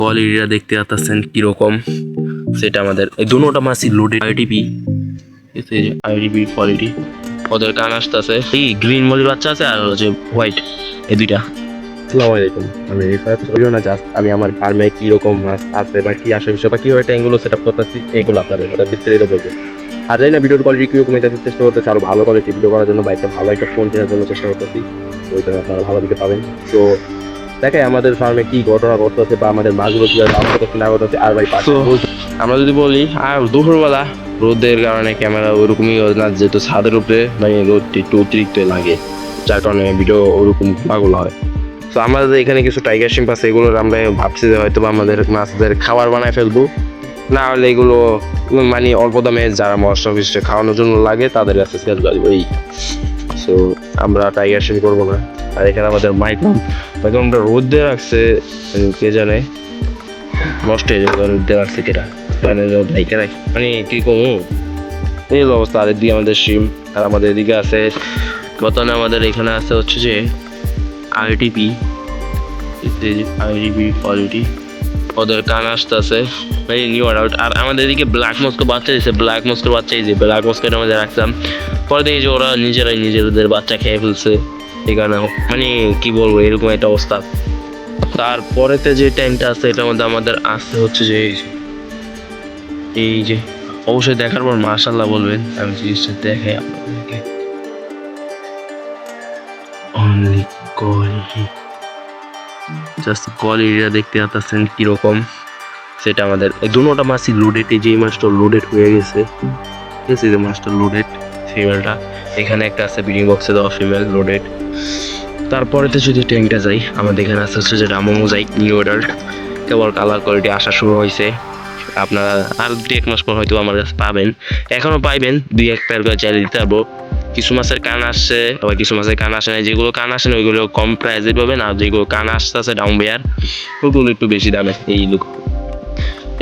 কোয়ালিটিটা দেখতে পাচ্ছেন কিরকম, সেটা আমাদের এই দুটোটা মাছই লোডেড আইটিপি, আইটিপি কোয়ালিটি। ওদের কান আসতেছে এই গ্রিন মলির বাচ্চা আছে আর হচ্ছে হোয়াইট, এই দুইটা। আসসালামু আলাইকুম, আমি আমি আমার ফার্মে কিরকম মাছ আছে বা কি আসে বিষয় বা কীভাবে ট্যাঙ্কগুলো সেট আপ করতেছি এইগুলো আপনাদের ওটা বিস্তারিত বলবো। আর জানি না ভিডিওর কোয়ালিটি কীরকম এটা চেষ্টা করতেছি আরও ভালো কোয়ালিটি ভিডিও করার জন্য বা একটা ভালো একটা ফোন কেনার জন্য চেষ্টা করতেছি, ওইটা আপনারা ভালো দিকে পাবেন। তো দেখাই আমাদের ফার্মে কি ঘটনা ঘটতেছে বা আমাদের মাছগুলো কীভাবে লাভ করতেছে না করতেছে। আর ভাই আমরা যদি বলি আর দুপুরবেলা রোদের কারণে ক্যামেরা ওরকমই না, যেহেতু ছাদের উপরে মানে রোদটি একটু অতিরিক্ত লাগে, যার কারণে ভিডিও ওরকম পাগল হয়। তো আমাদের এখানে কিছু টাইগার শিম্প আছে, এগুলোর আমরা ভাবছি যে হয়তো আমাদের মাছদের খাবার বানায় ফেলবো, না হলে এগুলো মানে অল্প দামে যারা মশলা ফিসে খাওয়ানোর জন্য লাগে তাদের কাছে সেল করবো এই। সো আমরা টাইগার শিম্প করবো না। আর এখানে আমাদের মাইক্রোনটা রোদ দিয়ে রাখছে, কে জানে নষ্ট হয়ে যাবে রোদ দিয়ে রাখছে কেটা, মানে কি কমু এই অবস্থা। আর এদিকে আমাদের শিম, আর আমাদের এদিকে আছে বর্তমানে আমাদের এখানে আছে হচ্ছে যে আইটিপি কোয়ালিটি। ওদের কান আসতেছে ভেরি নিউ আউট। আর আমাদের এদিকে ব্ল্যাক মস্কো বাচ্চা দিয়েছে, ব্ল্যাক মস্কোর বাচ্চা এই যে ব্ল্যাক মস্কোটা আমাদের রাখতাম, পরে দেখি যে ওরা নিজেরাই নিজেদের বাচ্চা খেয়ে ফেলছে। এই কারণে মানে কি বলবো এরকম একটা অবস্থা। তারপরেতে যে ট্যাঙ্কটা আছে এটার মধ্যে আমাদের আসতে হচ্ছে যে এই যে অবশ্যই দেখার পর মাশাআল্লাহ বলবেন, আমি জিনিসটা দেখাই আপনাদেরকে। অনলি কোয়ালিটি, জাস্ট কোয়ালিটিটা দেখতে পাচ্ছেন কিরকম, সেটা আমাদের এই দুটোটা মাছই লোডেড। এই যে মাছটা লোডেড হয়ে গেছে, ঠিক আছে, যে মাছটা লোডেড ফিমেলটা এখানে একটা আছে ব্রিডিং বক্সে দেওয়া ফিমেল লোডেড। তারপরেতে যদি ট্যাঙ্কটা যাই আমাদের এখানে আছে হচ্ছে যে রামো মোজাইক নিউ অ্যাডাল্ট, কেবল কালার কোয়ালিটি আসা শুরু হয়েছে। আপনারা আর 2-1 মাস পর হয়তো আমার কাছে পাবেন, এখনও পাইবেন 2-1 পেয়ার করে চাইলে দিতে পারবো। কিছু মাছের কান আসছে, আবার কিছু মাছের কান আসে না। যেগুলো কান আসে না ওইগুলো কম প্রাইসে পাবেন, আর যেগুলো কান আসতে আছে ডাউন বেয়ার ওগুলো একটু বেশি দামে। এই লুক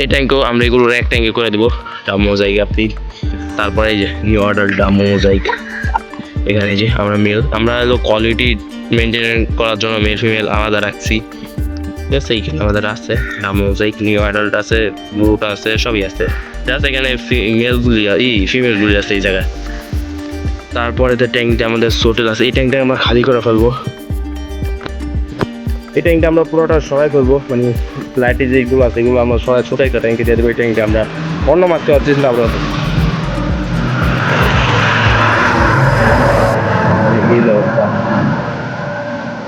এই ট্যাঙ্কও আমরা এগুলোর এক ট্যাঙ্কে করে দেবো ডাম মোজাইক আপনি। তারপরে এই যে নিউ অর্ডার ডাম মোজাইক, এখানে যে আমরা হলো কোয়ালিটি মেনটেন করার জন্য মেল ফিমেল আলাদা রাখছি, ঠিক আছে। এইখানে আমাদের আছে ডাম মোজাইক, নিউ অ্যাডাল্ট আছে, ব্লুটা আছে, সবই আছে, জাস্ট এখানে মেলগুলি ফিমেলগুলি আছে এই জায়গায়। তারপরে তো ট্যাঙ্কটা আমাদের সোটেল আছে, এই ট্যাঙ্কটা আমরা খালি করে ফেলবো। এই ট্যাঙ্কটা আমরা পুরোটা সরাই ফেলবো, মানে ফ্ল্যাটে যেগুলো আছে এগুলো আমরা সরাই ছোটো একটা ট্যাঙ্কে দিয়ে দেবো। এই ট্যাঙ্কটা আমরা অন্য মাছকে হচ্ছে আমরা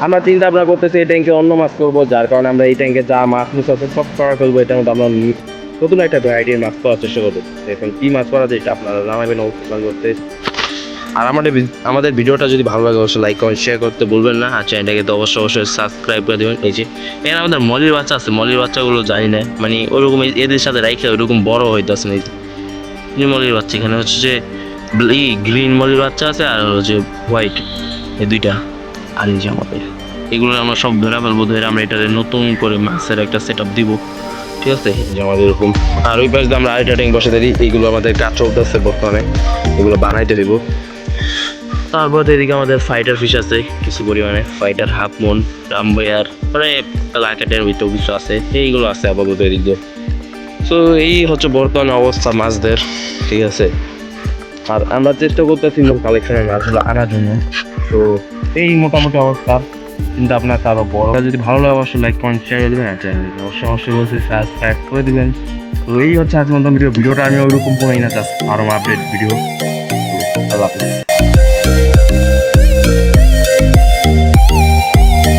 আমরা চিন্তা ভাবনা করতেছি এই ট্যাঙ্কে অন্য মাছ করবো, যার কারণে আমরা এই ট্যাঙ্কে যা মাছ আছে সব করা ফেলবো। এটার মধ্যে আমরা নতুন একটা ভ্যারাইটির মাছ করার চেষ্টা করবো। এখন কী মাছ করা যায় এটা আপনারা জানাবেন অবশ্যই করতে। আর আমাদের ভিডিওটা যদি ভালো লাগে অবশ্যই লাইক কমেন্ট শেয়ার করতে বলবেন না, আর চ্যানেলটাকে তো অবশ্যই সাবস্ক্রাইব করে দেবেন। এই যে এখানে আমাদের মলির বাচ্চা আছে, মলির বাচ্চাগুলো জানি না মানে ওরকম এদের সাথে রাইখে ওরকম বড় হইতেছে না। এই মলির বাচ্চা এখানে হচ্ছে যে গ্রিন মলির বাচ্চা আছে আর হচ্ছে হোয়াইট, এই দুইটা। আর এই যে আমাদের এগুলো আমরা সব ধরে ফেলবো, ধরে আমরা এটাতে নতুন করে মাছের একটা সেট আপ দিব, ঠিক আছে, যে আমাদের এরকম। আর ওই পাশে আমরা আরেকটা ট্যাঙ্ক বসাতে দিই, এইগুলো আমাদের কাজ চলতেছে বর্তমানে, এগুলো বানাইতে দিব। তারপর এদিকে আমাদের ফাইটার ফিশ আছে কিছু পরিমাণে, ফাইটার, হাফ মুন, রামবায়ার, মানে লাইটের ভিতরে কিছু আছে, এইগুলো আছে আপাতত এদিকে। সো এই হচ্ছে বর্তমান অবস্থা মাছদের, ঠিক আছে। আর আমরা চেষ্টা করতেছি কালেকশনের মাছগুলো আনার জন্য। তো এই মোটামুটি অবস্থা, কিন্তু আপনার তারও বড় যদি ভালো লাগে অবশ্যই লাইক কমেন্ট শেয়ার করে দেবেন, অবশ্যই বলছি সাবস্ক্রাইব করে দেবেন। তো এই হচ্ছে আজকের মতো ভিডিওটা আমি ওইরকম করেই না, জাস্ট আরও আপডেট ভিডিও। আল্লাহ হাফেজ।